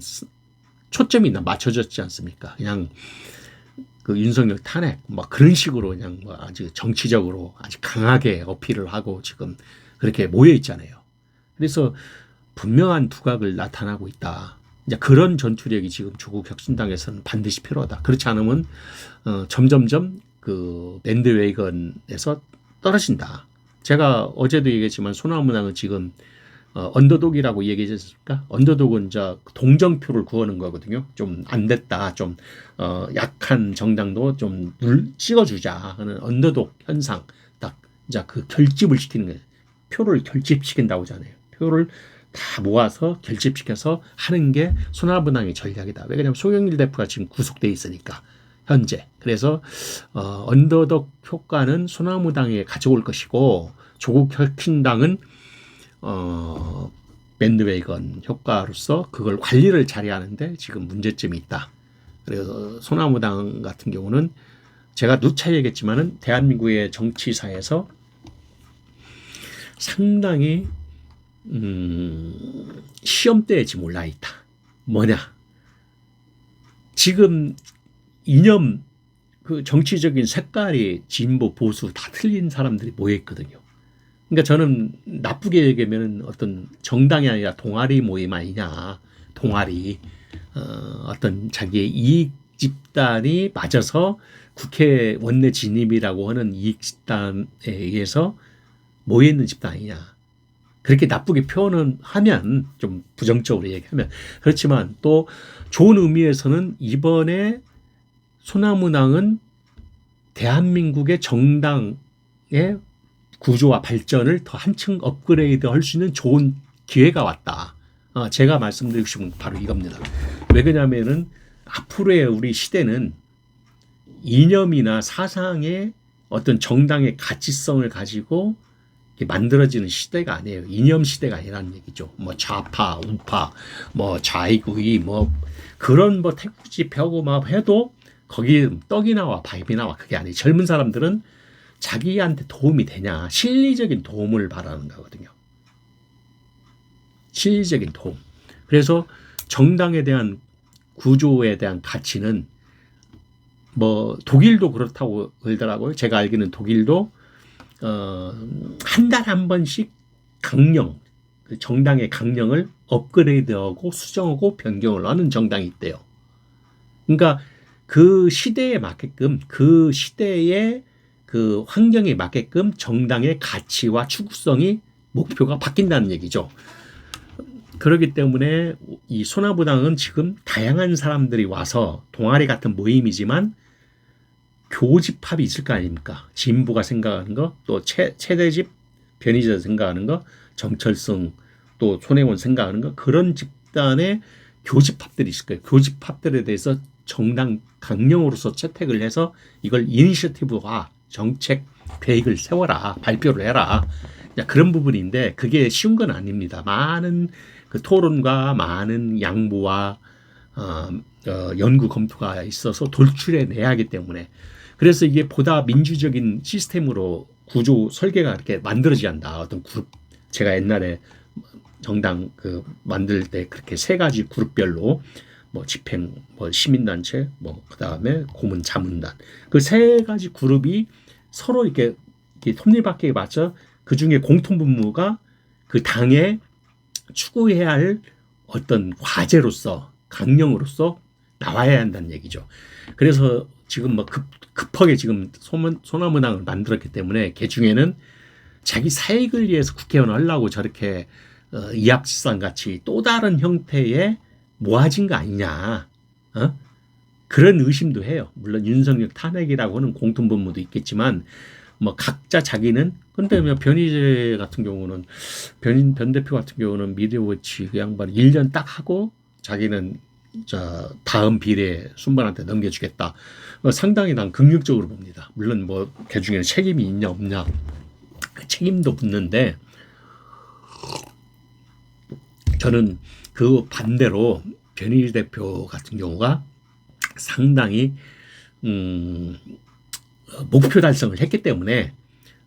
초점이 맞춰졌지 않습니까? 그냥 그 윤석열 탄핵 막 그런 식으로 그냥 뭐 아주 정치적으로 아주 강하게 어필을 하고 지금 그렇게 모여 있잖아요. 그래서 분명한 두각을 나타나고 있다. 이제 그런 전투력이 지금 조국 혁신당에서는 반드시 필요하다. 그렇지 않으면 점점점 그 밴드웨이건에서 떨어진다. 제가 어제도 얘기했지만 소나무당은 지금 언더독이라고 얘기했습니까? 언더독은 이제 동정표를 구하는 거거든요. 좀 안 됐다, 좀 약한 정당도 좀 찍어주자 하는 언더독 현상, 딱 이제 그 결집을 시키는 거예요. 표를 결집시킨다고 하잖아요. 표를 다 모아서 결집시켜서 하는 게 소나무당의 전략이다. 왜냐하면 송영길 대표가 지금 구속돼 있으니까 현재. 그래서 언더독 효과는 소나무당에 가져올 것이고 조국 혁신당은 밴드웨건 효과로서 그걸 관리를 잘해야 하는데 지금 문제점이 있다. 그래서 소나무당 같은 경우는 제가 누차 얘기했지만은 대한민국의 정치사에서 상당히 시험대에 지금 올라 있다. 뭐냐? 지금 이념 그 정치적인 색깔이 진보 보수 다 틀린 사람들이 모여 있거든요. 그러니까 저는 나쁘게 얘기하면 어떤 정당이 아니라 동아리 모임 아니냐. 동아리 어떤 자기의 이익 집단이 맞아서 국회 원내 진입이라고 하는 이익 집단에 의해서 모여 있는 집단 아니냐. 그렇게 나쁘게 표현은 하면 좀 부정적으로 얘기하면 그렇지만 또 좋은 의미에서는 이번에 소나무당은 대한민국의 정당의 구조와 발전을 더 한층 업그레이드 할 수 있는 좋은 기회가 왔다. 제가 말씀드리고 싶은 건 바로 이겁니다. 왜 그러냐면은 앞으로의 우리 시대는 이념이나 사상의 어떤 정당의 가치성을 가지고 만들어지는 시대가 아니에요. 이념 시대가 아니라는 얘기죠. 뭐 좌파, 우파, 뭐 좌익우익, 뭐 그런 뭐 태국지 펴고 막 해도 거기에 떡이 나와 밥이 나와 그게 아니에요. 젊은 사람들은 자기한테 도움이 되냐 실리적인 도움을 바라는 거거든요. 실리적인 도움. 그래서 정당에 대한 구조에 대한 가치는 뭐 독일도 그렇다고 그러더라고요. 제가 알기는 독일도 한 달에 한 번씩 강령, 그 정당의 강령을 업그레이드하고 수정하고 변경을 하는 정당이 있대요. 그러니까 그 시대에 맞게끔 그 시대의 그 환경에 맞게끔 정당의 가치와 추구성이 목표가 바뀐다는 얘기죠. 그렇기 때문에 이 소나무당은 지금 다양한 사람들이 와서 동아리 같은 모임이지만 교집합이 있을 거 아닙니까? 진보가 생각하는 거, 또 최대집 변희재 생각하는 거, 정철성 또 손혜원 생각하는 거 그런 집단의 교집합들이 있을 거예요. 교집합들에 대해서 정당 강령으로서 채택을 해서 이걸 이니셔티브화 정책 계획을 세워라 발표를 해라 그런 부분인데 그게 쉬운 건 아닙니다. 많은 그 토론과 많은 양보와 연구 검토가 있어서 돌출해내야 하기 때문에 그래서 이게 보다 민주적인 시스템으로 구조 설계가 이렇게 만들어져야 한다. 어떤 그룹 제가 옛날에 정당 그 만들 때 그렇게 세 가지 그룹별로 뭐 집행, 뭐 시민단체, 뭐 그다음에 고문 자문단 그 세 가지 그룹이 서로 이렇게 톱니바퀴에 맞춰 그 중에 공통분모가 그 당에 추구해야 할 어떤 과제로서 강령으로서 나와야 한다는 얘기죠. 그래서 지금 뭐 급하게 지금 소나무당을 만들었기 때문에 그 중에는 자기 사익을 위해서 국회의원을 하려고 저렇게 이합집산 같이 또 다른 형태의 모아진 거 아니냐. 그런 의심도 해요. 물론 윤석열 탄핵이라고 하는 공통분모도 있겠지만 뭐 각자 자기는 근데 변희재 같은 경우는 변 대표 같은 경우는 미디어워치 그 양반 1년 딱 하고 자기는 다음 비례 순번한테 넘겨주겠다. 상당히 난 긍정적으로 봅니다. 물론 뭐 그 중에는 책임이 있냐 없냐 책임도 붙는데 저는 그 반대로 변희재 대표 같은 경우가 상당히 목표 달성을 했기 때문에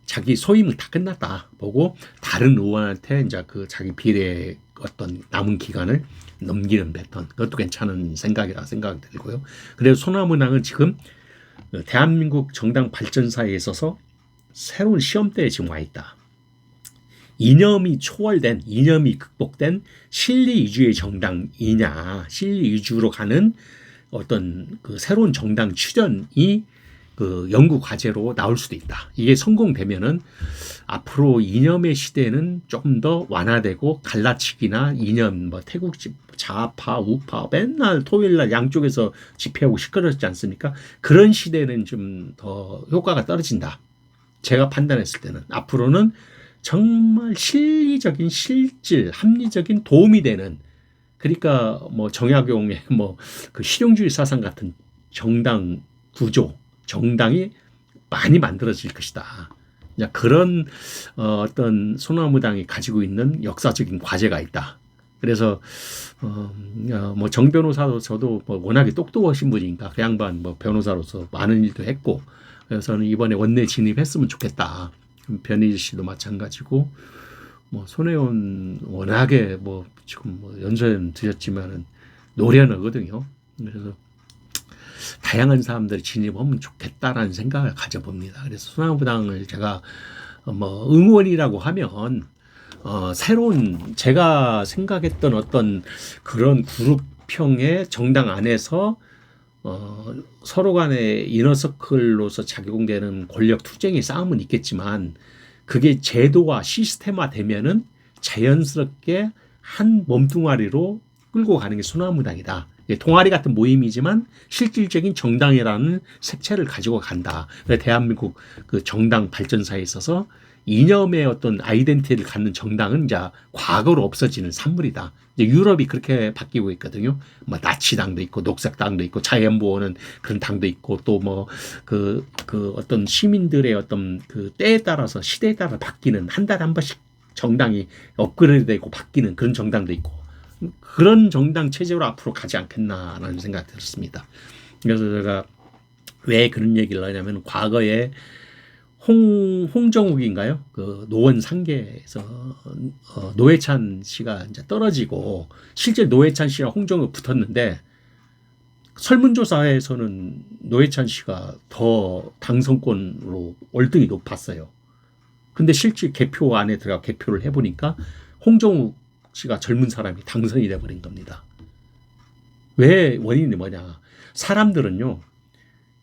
자기 소임을 다 끝났다 보고 다른 의원한테 이제 그 자기 비례 어떤 남은 기간을 넘기는 패턴 그것도 괜찮은 생각이라 생각이 들고요. 그래서 소나무당은 지금 대한민국 정당 발전사에 있어서 새로운 시험대에 지금 와 있다. 이념이 초월된 이념이 극복된 실리 위주의 정당이냐 실리 위주로 가는 어떤 그 새로운 정당 출현이 그 연구 과제로 나올 수도 있다. 이게 성공되면은 앞으로 이념의 시대는 조금 더 완화되고 갈라치기나 이념 뭐 태국집 좌파 우파 맨날 토요일날 양쪽에서 집회하고 시끄러웠지 않습니까? 그런 시대는 좀 더 효과가 떨어진다. 제가 판단했을 때는 앞으로는 정말 실리적인 실질 합리적인 도움이 되는, 그러니까 뭐 정약용의 뭐 그 실용주의 사상 같은 정당 구조, 정당이 많이 만들어질 것이다. 그런 어떤 소나무당이 가지고 있는 역사적인 과제가 있다. 그래서 뭐 정 변호사도 저도 뭐 워낙에 똑똑하신 분이니까 그 양반 뭐 변호사로서 많은 일도 했고, 그래서 저는 이번에 원내 진입했으면 좋겠다. 변희재 씨도 마찬가지고, 뭐 손혜원 워낙에 뭐 지금 뭐 연세는 드셨지만은 노련하거든요. 그래서 다양한 사람들이 진입하면 좋겠다라는 생각을 가져봅니다. 그래서 소나무당을 제가 뭐 응원이라고 하면 새로운 제가 생각했던 어떤 그런 그룹형의 정당 안에서 서로 간의 이너서클로서 작용되는 권력 투쟁의 싸움은 있겠지만, 그게 제도화 시스템화 되면은 자연스럽게 한 몸뚱아리로 끌고 가는 게 소나무당이다. 동아리 같은 모임이지만 실질적인 정당이라는 색채를 가지고 간다. 대한민국 그 정당 발전사에 있어서 이념의 어떤 아이덴티티를 갖는 정당은 이제 과거로 없어지는 산물이다. 이제 유럽이 그렇게 바뀌고 있거든요. 뭐 나치당도 있고 녹색당도 있고 자연보호는 그런 당도 있고, 또 뭐 그 어떤 시민들의 어떤 그 때에 따라서 시대에 따라 바뀌는 한 달에 한 번씩 정당이 업그레이드되고 바뀌는 그런 정당도 있고, 그런 정당 체제로 앞으로 가지 않겠나라는 생각이 들었습니다. 그래서 제가 왜 그런 얘기를 하냐면, 과거에 홍정욱인가요? 그 노원 상계에서 노회찬 씨가 이제 떨어지고, 실제 노회찬 씨랑 홍정욱 붙었는데 설문조사에서는 노회찬 씨가 더 당선권으로 월등히 높았어요. 근데 실제 개표 안에 들어가 개표를 해보니까 홍정욱 씨가 젊은 사람이 당선이 돼버린 겁니다. 왜? 원인이 뭐냐? 사람들은요,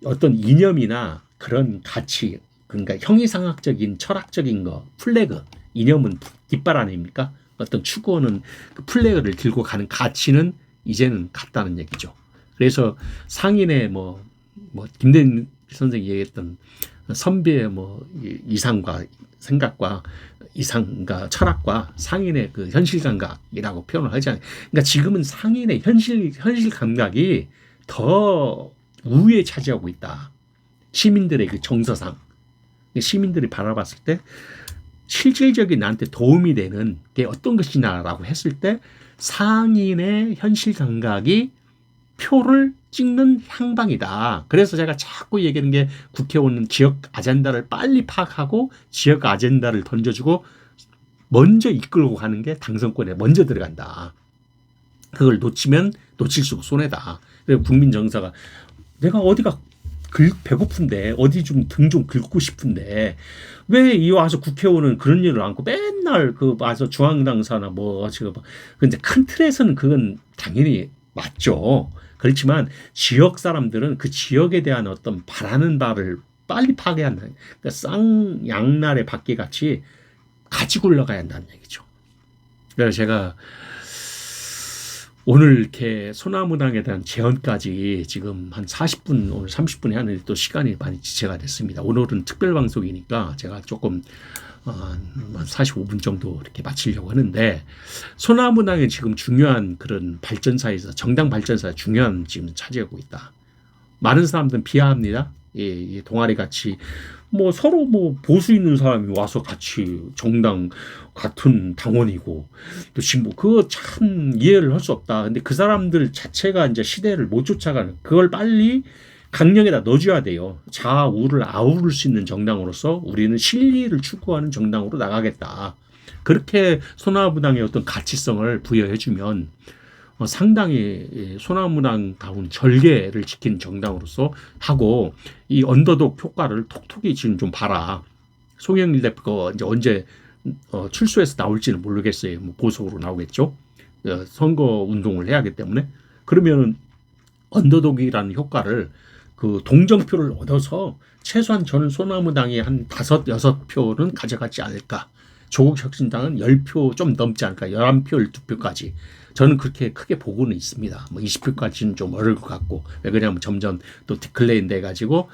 어떤 이념이나 그런 가치, 그러니까 형이상학적인 철학적인 거, 플래그, 이념은 깃발 아닙니까? 어떤 추구하는 그 플래그를 들고 가는 가치는 이제는 같다는 얘기죠. 그래서 상인의 뭐 김대중 선생이 얘기했던 선비의 뭐 이상과 생각과 이상과 철학과 상인의 그 현실 감각이라고 표현을 하잖아요. 그러니까 지금은 상인의 현실 감각이 더 우위에 차지하고 있다. 시민들의 그 정서상, 시민들이 바라봤을 때 실질적인 나한테 도움이 되는 게 어떤 것이냐라고 했을 때 상인의 현실 감각이 표를 찍는 향방이다. 그래서 제가 자꾸 얘기하는 게, 국회의원은 지역 아젠다를 빨리 파악하고 지역 아젠다를 던져주고 먼저 이끌고 가는 게 당선권에 먼저 들어간다. 그걸 놓치면 놓칠수록 손해다. 그리고 국민 정서가, 내가 어디가 배고픈데 어디 좀 등 좀 긁고 싶은데 왜 이 와서 국회의원은 그런 일을 안고 맨날 그 와서 중앙당사나 뭐 지금, 근데 큰 틀에서는 그건 당연히 맞죠. 그렇지만 지역 사람들은 그 지역에 대한 어떤 바라는 바를 빨리 파괴한다. 그러니까 쌍양날의 바퀴같이 같이 굴러가야 한다는 얘기죠. 그래서 제가 오늘 이렇게 소나무당에 대한 제언까지 지금 한 40분, 오늘 30분에 하는데 또 시간이 많이 지체가 됐습니다. 오늘은 특별 방송이니까 제가 조금 한 45분 정도 이렇게 마치려고 하는데, 소나무당이 지금 중요한 그런 발전사에서, 정당 발전사에 중요한 지금 차지하고 있다. 많은 사람들은 비하합니다. 예, 동아리 같이 뭐 서로 뭐 보수 있는 사람이 와서 같이 정당 같은 당원이고 또 진보, 그거 참 이해를 할 수 없다. 근데 그 사람들 자체가 이제 시대를 못 쫓아가는, 그걸 빨리 강령에다 넣어줘야 돼요. 좌우를 아우를 수 있는 정당으로서 우리는 실리를 추구하는 정당으로 나가겠다. 그렇게 소나무당의 어떤 가치성을 부여해주면 상당히 소나무당다운 절개를 지킨 정당으로서 하고, 이 언더독 효과를 톡톡히 지금 좀 봐라. 송영길 대표가 이제 언제 출소해서 나올지는 모르겠어요. 뭐 보석으로 나오겠죠. 선거 운동을 해야 하기 때문에. 그러면은 언더독이라는 효과를 그 동정표를 얻어서 최소한 저는 소나무당이 한 5, 6표는 가져가지 않을까. 조국혁신당은 10표 좀 넘지 않을까. 11표, 12표까지. 저는 그렇게 크게 보고는 있습니다. 뭐 20표까지는 좀 어려울 것 같고. 왜 그러냐면 점점 또 디클레인 돼가지고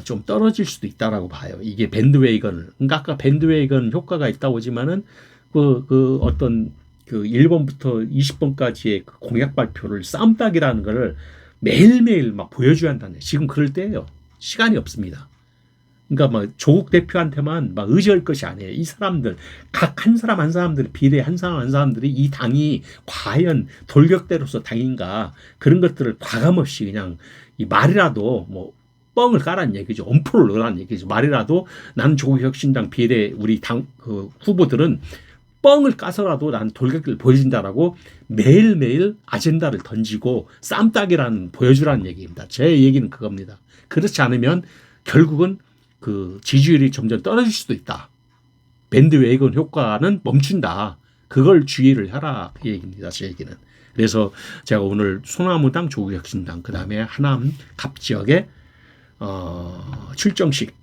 좀 떨어질 수도 있다라고 봐요. 이게 밴드웨이건을. 그러니까 아까 밴드웨이건 효과가 있다고 하지만은 그 어떤 그 1번부터 20번까지의 그 공약 발표를 쌈딱이라는 걸 매일매일 막 보여줘야 한다는. 지금 그럴 때예요. 시간이 없습니다. 그러니까 막 조국 대표한테만 막 의지할 것이 아니에요. 이 사람들 각 한 사람 한 사람들의 비례 한 사람 한 사람들이 이 당이 과연 돌격대로서 당인가 그런 것들을 과감없이 그냥 이 말이라도 뭐 뻥을 까라는 얘기죠. 엄포를 넣으라는 얘기죠. 말이라도 나는 조국혁신당 비례 우리 당 그 후보들은 뻥을 까서라도 나는 돌격대를 보여준다라고 매일매일 아젠다를 던지고 쌈딱이라는 보여주라는 얘기입니다. 제 얘기는 그겁니다. 그렇지 않으면 결국은 그 지지율이 점점 떨어질 수도 있다. 밴드웨이건 효과는 멈춘다. 그걸 주의를 하라 그 얘기입니다. 제 얘기는. 그래서 제가 오늘 소나무당, 조국혁신당, 그 다음에 하남 갑 지역에 출정식,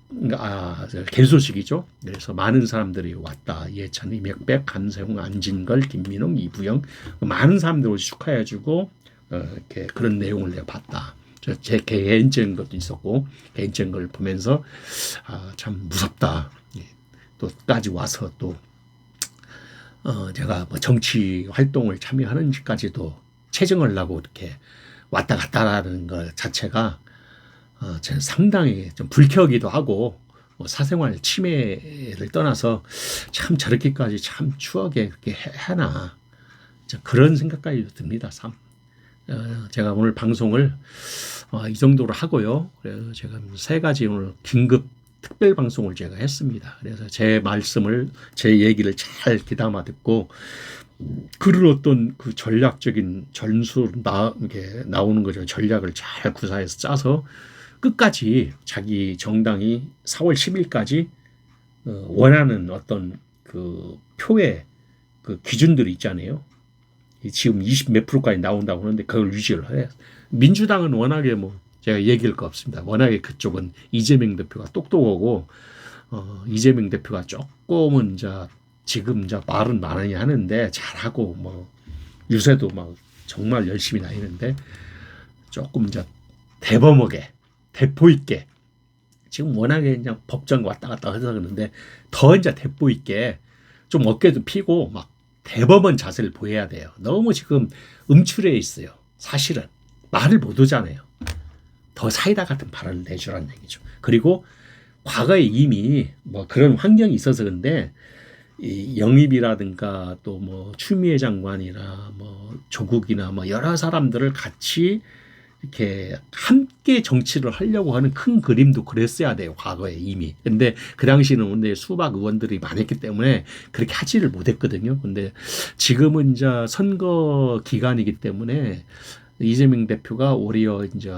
개소식이죠. 그래서 많은 사람들이 왔다. 이해찬, 이명백, 간세웅, 안진걸, 김민웅, 이부영 많은 사람들을 축하해주고 이렇게 그런 내용을 내가 봤다. 제 개인적인 것도 있었고 개인적인 걸 보면서 참 무섭다. 또까지 와서 또 제가 뭐 정치 활동을 참여하는지까지도 체증을 하고 이렇게 왔다 갔다라는 것 자체가 저는 상당히 좀 불쾌하기도 하고 사생활 침해를 떠나서 참 저렇게까지 참 추하게 그렇게 하나 그런 생각까지 듭니다. 참. 제가 오늘 방송을 이 정도로 하고요. 그래서 제가 3가지 오늘 긴급 특별 방송을 제가 했습니다. 그래서 제 말씀을 제 얘기를 잘 귀담아 듣고 그런 어떤 그 전략적인 전술 이게 나오는 거죠. 전략을 잘 구사해서 짜서 끝까지 자기 정당이 4월 10일까지 원하는 어떤 그 표의 그 기준들이 있잖아요. 지금 20 몇 프로까지 나온다고 하는데 그걸 유지를 해요. 민주당은 워낙에 뭐 제가 얘기할 거 없습니다. 워낙에 그쪽은 이재명 대표가 똑똑하고 이재명 대표가 조금은 지금 말은 많이 하는데 잘하고 뭐 유세도 막 정말 열심히 다니는데 조금 대범하게 대포 있게 지금 워낙에 그냥 법정 왔다 갔다 해서 그러는데 더 대포 있게 좀 어깨도 피고 막 대범한 자세를 보여야 돼요. 너무 지금 음출해 있어요. 사실은 말을 못 하잖아요. 더 사이다 같은 발언을 내주라는 얘기죠. 그리고 과거에 이미 뭐 그런 환경이 있어서 그런데 이 영입이라든가 또 뭐 추미애 장관이나 뭐 조국이나 뭐 여러 사람들을 같이 이렇게 함께 정치를 하려고 하는 큰 그림도 그랬어야 돼요. 과거에 이미. 근데 그 당시는 근데 수박 의원들이 많았기 때문에 그렇게 하지를 못했거든요. 근데 지금은 이제 선거 기간이기 때문에 이재명 대표가 오히려 이제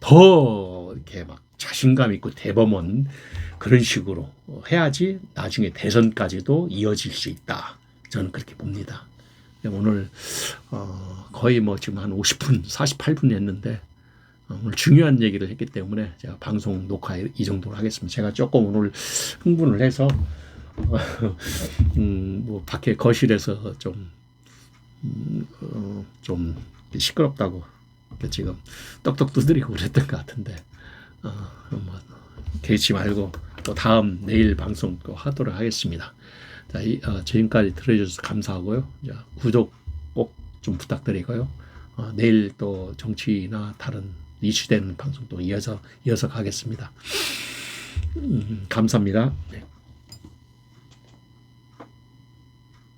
더 이렇게 막 자신감 있고 대범한 그런 식으로 해야지 나중에 대선까지도 이어질 수 있다. 저는 그렇게 봅니다. 오늘 거의 뭐 지금 한 50분, 48분 했는데 오늘 중요한 얘기를 했기 때문에 제가 방송 녹화 이 정도로 하겠습니다. 제가 조금 오늘 흥분을 해서 뭐 밖에 거실에서 좀 시끄럽다고 지금 떡떡 두드리고 그랬던 것 같은데 뭐 개의치 말고 또 다음 내일 방송 또 하도록 하겠습니다. 자, 지금까지 들어주셔서 감사하고요. 자, 구독 꼭 좀 부탁드리고요. 내일 또 정치나 다른 이슈되는 방송 또 이어서 가겠습니다. 감사합니다. 네.